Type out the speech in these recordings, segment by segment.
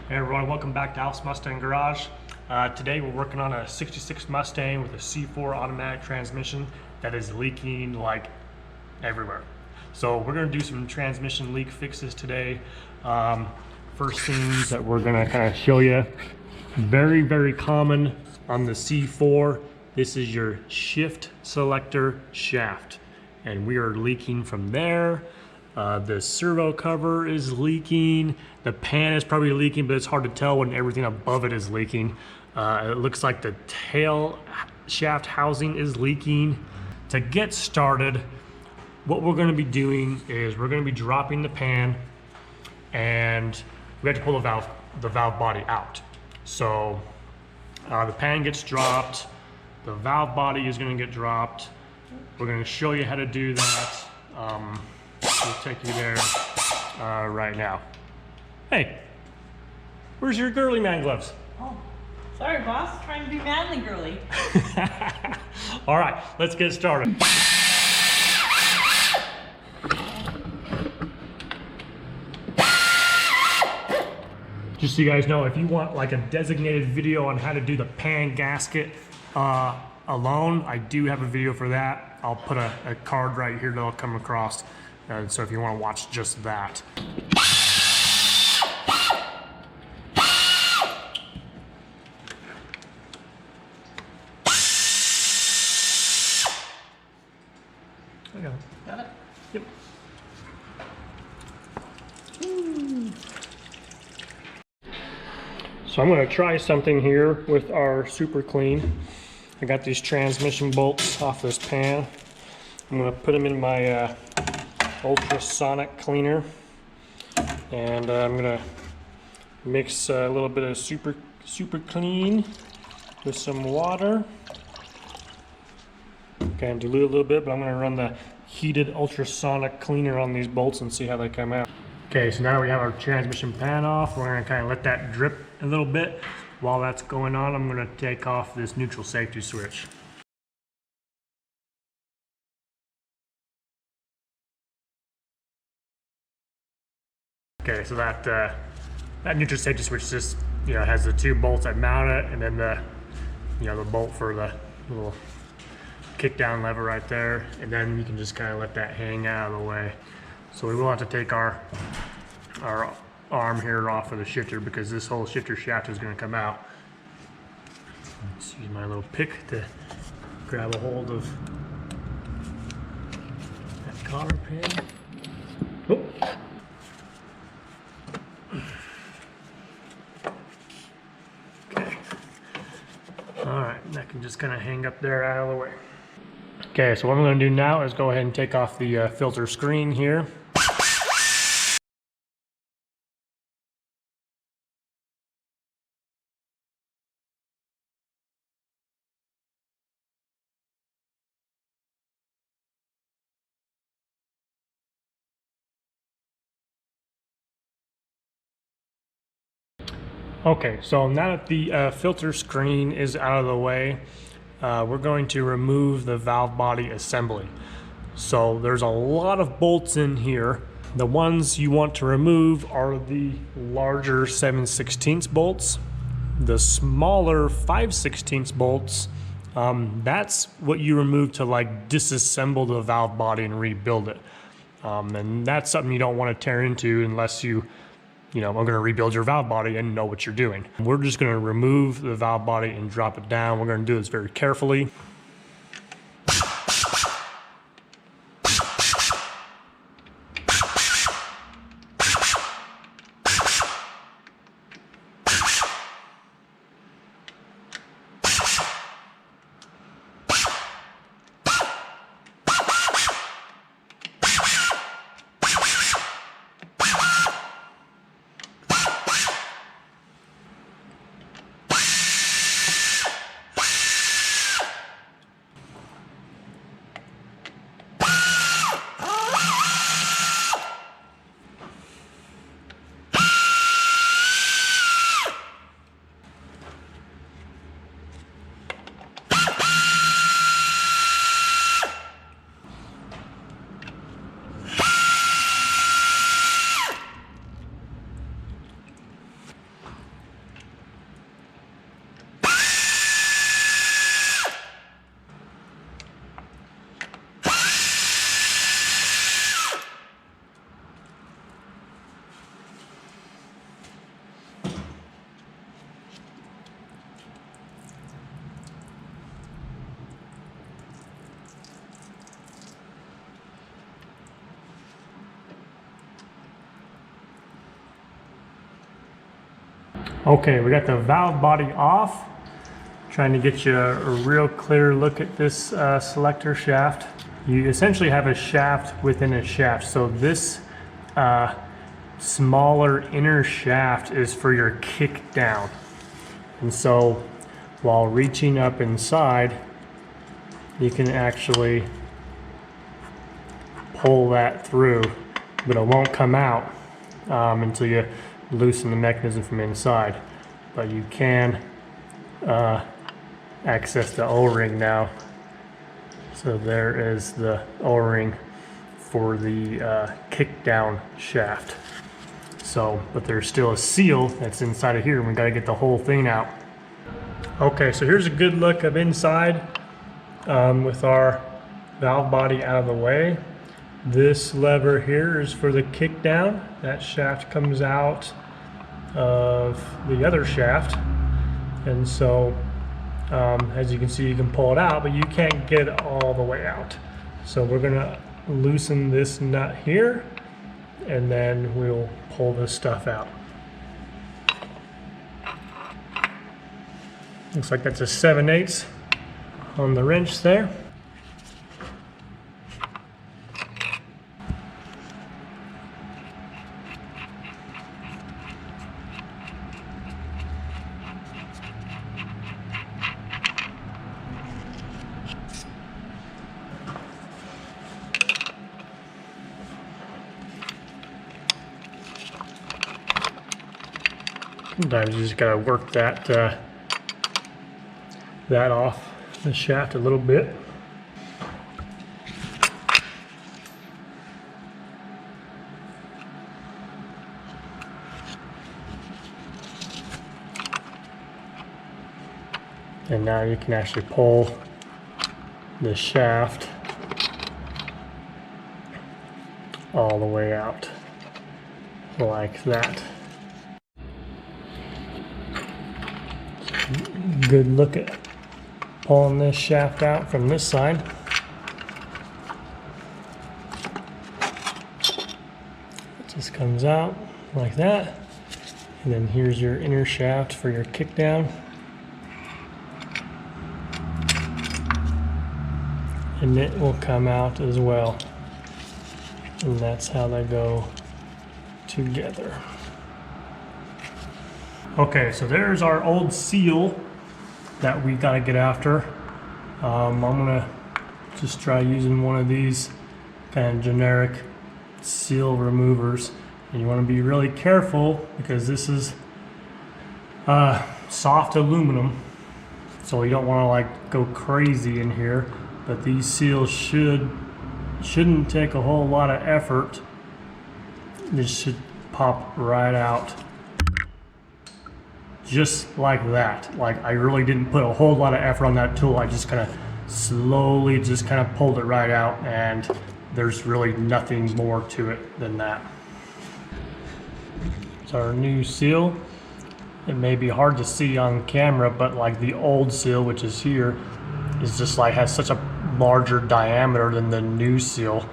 Hey everyone, welcome back to Alf's Mustang Garage. Today we're working on a 66 Mustang with a C4 automatic transmission that is leaking like everywhere. So we're going to do some transmission leak fixes today. First things that we're going to kind of show you, very common on the C4, this is your shift selector shaft. And we are leaking from there. The servo cover is leaking. The pan is probably leaking, but it's hard to tell when everything above it is leaking. It looks like the tail shaft housing is leaking. To get started, what we're going to be doing is we're going to be dropping the pan, and we have to pull the valve body out. So the pan gets dropped, the valve body is going to get dropped. We're going to show you how to do that. We'll take you there right now. Hey, where's your girly man gloves? Oh, sorry boss, trying to be manly girly. All right, let's get started. Just so you guys know, if you want like a designated video on how to do the pan gasket alone, I do have a video for that. I'll put a card right here that'll come across. So if you want to watch just that. I got it. Got it? Yep. So I'm going to try something here with our super clean. I got these transmission bolts off this pan. I'm going to put them in my ultrasonic cleaner, and I'm going to mix a little bit of super clean with some water. Okay, and dilute a little bit, but I'm going to run the heated ultrasonic cleaner on these bolts and see how they come out. Okay, so now we have our transmission pan off. We're going to kind of let that drip a little bit. While that's going on, I'm going to take off this neutral safety switch. Okay, so that neutral safety switch just has the two bolts that mount it, and then the the bolt for the little kick down lever right there, and then you can just kind of let that hang out of the way. So we will have to take our arm here off of the shifter because this whole shifter shaft is going to come out. Let's use my little pick to grab a hold of that cotter pin. Oh. Okay. All right, that can just kind of hang up there out of the way. Okay, so what I'm going to do now is go ahead and take off the filter screen here. Okay, so now that the filter screen is out of the way, we're going to remove the valve body assembly. So there's a lot of bolts in here. The ones you want to remove are the larger 7/16 bolts. The smaller 5/16 bolts, that's what you remove to like disassemble the valve body and rebuild it. And that's something you don't want to tear into unless I'm going to rebuild your valve body and know what you're doing. We're just going to remove the valve body and drop it down. We're going to do this very carefully. Okay, we got the valve body off. Trying to get you a real clear look at this selector shaft. You essentially have a shaft within a shaft. So this smaller inner shaft is for your kick down. And so while reaching up inside, you can actually pull that through, but it won't come out until you loosen the mechanism from inside. But you can access the O-ring now. So there is the O-ring for the kick down shaft. So, but there's still a seal that's inside of here, and we got to get the whole thing out. Okay, so here's a good look of inside with our valve body out of the way. This lever here is for the kick down. That shaft comes out of the other shaft, and so as you can see, you can pull it out, but you can't get it all the way out. So we're gonna loosen this nut here, and then we'll pull this stuff out. Looks like that's a 7/8 on the wrench there. Sometimes you just gotta work that off the shaft a little bit. And now you can actually pull the shaft all the way out like that. Good look at pulling this shaft out from this side. It just comes out like that. And then here's your inner shaft for your kick down. And it will come out as well. And that's how they go together. Okay, so there's our old seal that we gotta get after. I'm gonna just try using one of these kind of generic seal removers. And you wanna be really careful because this is soft aluminum. So you don't wanna like go crazy in here, but these seals shouldn't take a whole lot of effort. This should pop right out. Just like that. Like I really didn't put a whole lot of effort on that tool. I just kind of slowly just kind of pulled it right out, and there's really nothing more to it than that. It's our new seal. It may be hard to see on camera, but like the old seal, which is here, is just like has such a larger diameter than the new seal.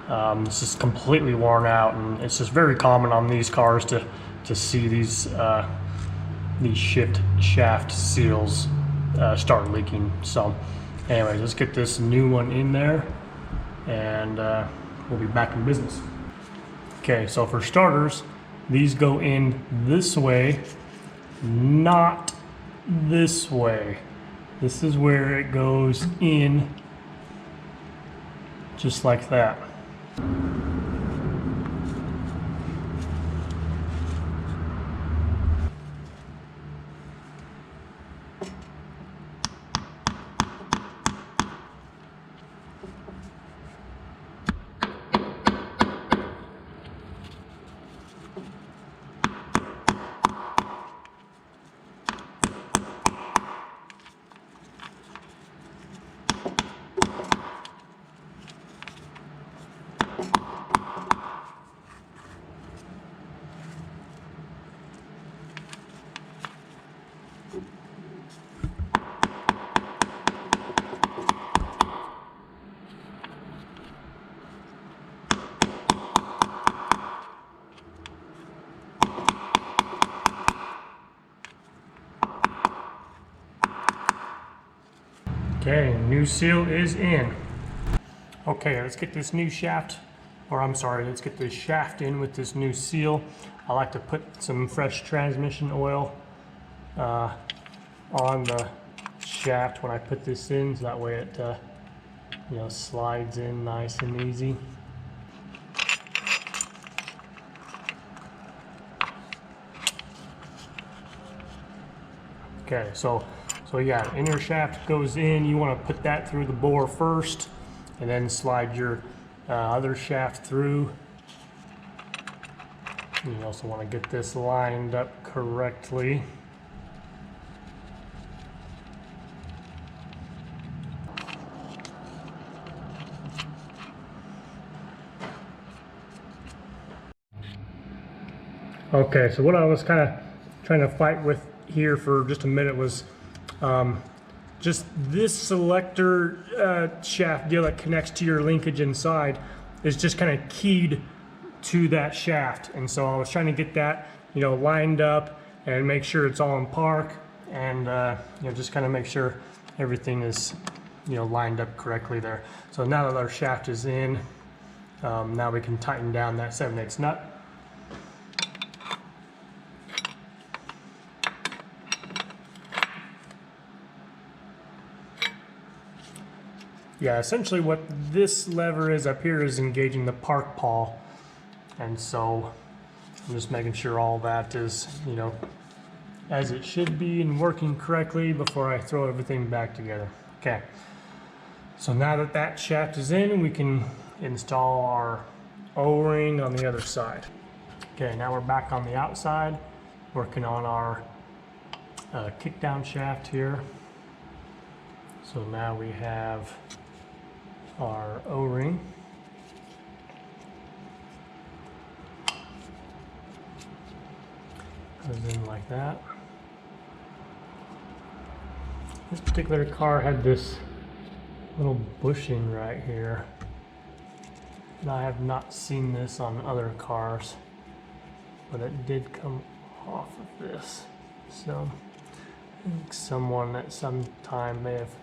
It's just completely worn out, and it's just very common on these cars to see these shift shaft seals start leaking. So anyways, let's get this new one in there, and we'll be back in business. Okay, so for starters, these go in this way, not this way. This is where it goes in, just like that. Okay, new seal is in. Okay, let's get this new shaft, or I'm sorry, let's get this shaft in with this new seal. I like to put some fresh transmission oil on the shaft when I put this in, so that way it slides in nice and easy. Okay, so yeah, inner shaft goes in. You want to put that through the bore first, and then slide your other shaft through. You also want to get this lined up correctly. Okay, so what I was kind of trying to fight with here for just a minute was just this selector shaft deal that connects to your linkage inside is just kind of keyed to that shaft, and so I was trying to get that lined up and make sure it's all in park, and just kind of make sure everything is lined up correctly there. So now that our shaft is in, now we can tighten down that 7/8 nut. Yeah, essentially what this lever is up here is engaging the park pawl, and so I'm just making sure all that is, as it should be and working correctly before I throw everything back together. Okay, so now that that shaft is in, we can install our O-ring on the other side. Okay, now we're back on the outside, working on our kickdown shaft here. So now we have our O-ring. Goes in like that. This particular car had this little bushing right here, and I have not seen this on other cars, but it did come off of this. So I think someone at some time may have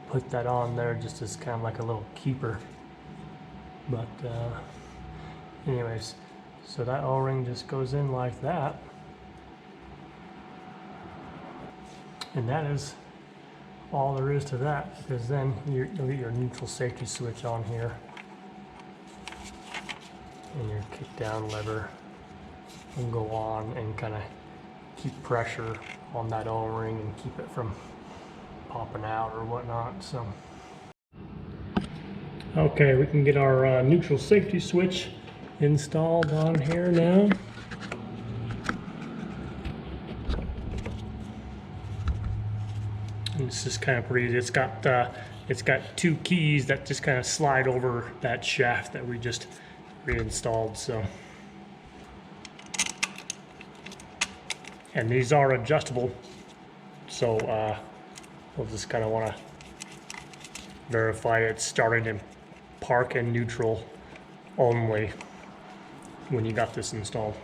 put that on there just as kind of like a little keeper. But anyways, so that O-ring just goes in like that, and that is all there is to that, because then you'll get your neutral safety switch on here, and your kick down lever will go on and kind of keep pressure on that O-ring and keep it from popping out or whatnot. So okay, we can get our neutral safety switch installed on here now. And it's just kind of pretty. It's got two keys that just kind of slide over that shaft that we just reinstalled. So, and these are adjustable, so we'll just kind of want to verify it's starting in park and neutral only when you got this installed.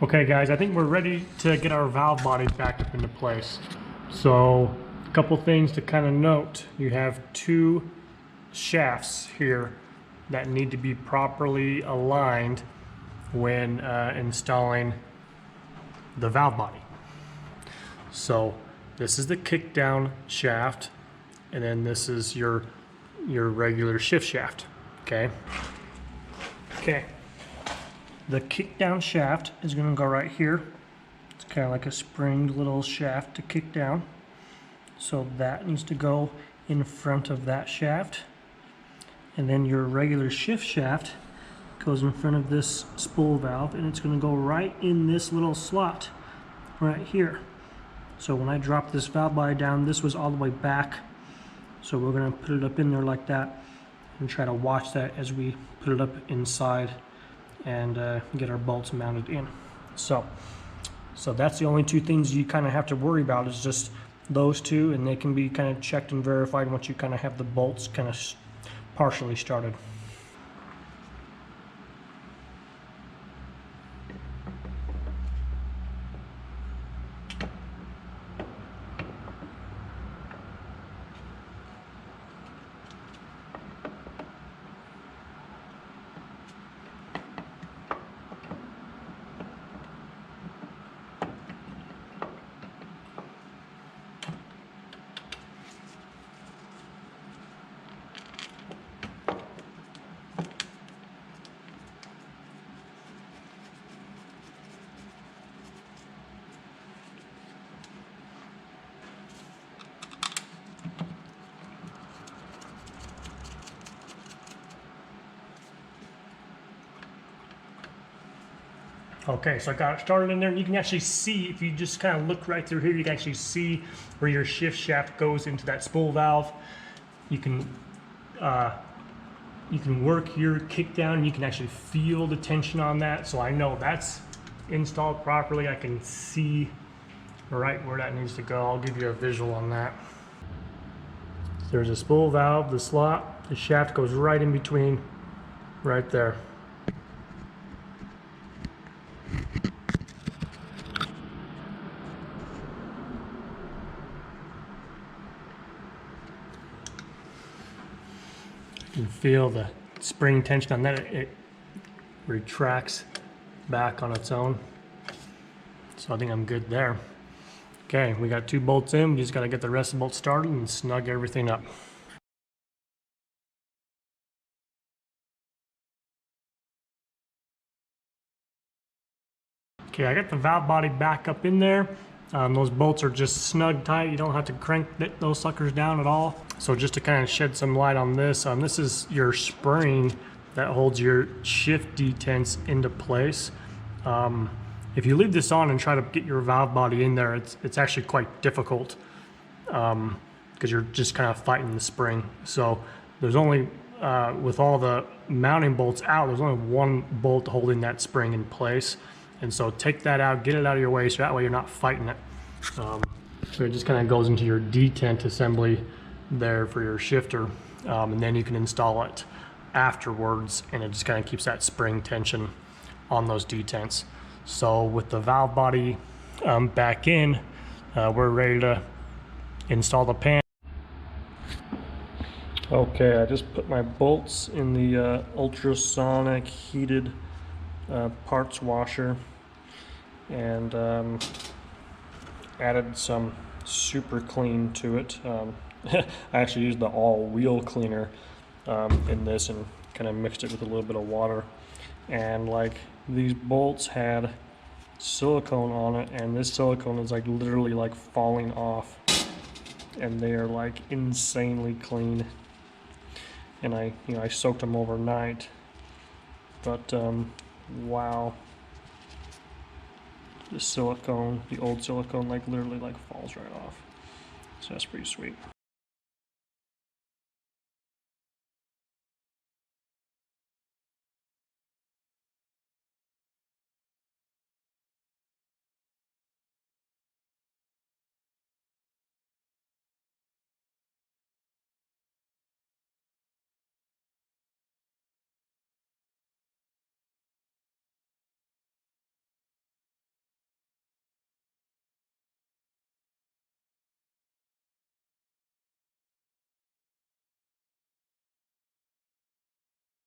Okay guys, I think we're ready to get our valve bodies back up into place. So a couple things to kind of note. You have two shafts here that need to be properly aligned when installing the valve body. So this is the kick down shaft, and then this is your regular shift shaft. Okay. The kick down shaft is going to go right here. It's kind of like a springed little shaft to kick down. So that needs to go in front of that shaft. And then your regular shift shaft goes in front of this spool valve, and it's going to go right in this little slot right here. So when I dropped this valve body down, this was all the way back. So we're gonna put it up in there like that and try to watch that as we put it up inside and get our bolts mounted in. So that's the only two things you kind of have to worry about, is just those two, and they can be kind of checked and verified once you kind of have the bolts kind of partially started. Okay, so I got it started in there, and you can actually see, if you just kind of look right through here, you can actually see where your shift shaft goes into that spool valve. You can work your kickdown, and you can actually feel the tension on that. So I know that's installed properly. I can see right where that needs to go. I'll give you a visual on that. There's a spool valve, the slot, the shaft goes right in between, right there. You can feel the spring tension on that. It retracts back on its own. So I think I'm good there. Okay, we got 2 bolts in. We just got to get the rest of the bolts started and snug everything up. Okay, I got the valve body back up in there. Those bolts are just snug tight. You don't have to crank those suckers down at all. So just to kind of shed some light on this, this is your spring that holds your shift detents into place. If you leave this on and try to get your valve body in there, it's actually quite difficult because you're just kind of fighting the spring. So there's only, with all the mounting bolts out, there's only one bolt holding that spring in place. And so take that out, get it out of your way, so that way you're not fighting it. So it just kind of goes into your detent assembly there for your shifter, and then you can install it afterwards, and it just kind of keeps that spring tension on those detents. So with the valve body back in, we're ready to install the pan. Okay, I just put my bolts in the ultrasonic heated parts washer, and added some super clean to it. I actually used the all wheel cleaner in this and kind of mixed it with a little bit of water, and like these bolts had silicone on it, and this silicone is like literally like falling off, and they are like insanely clean. And I soaked them overnight, but wow, the silicone, the old silicone, like literally like falls right off. So that's pretty sweet.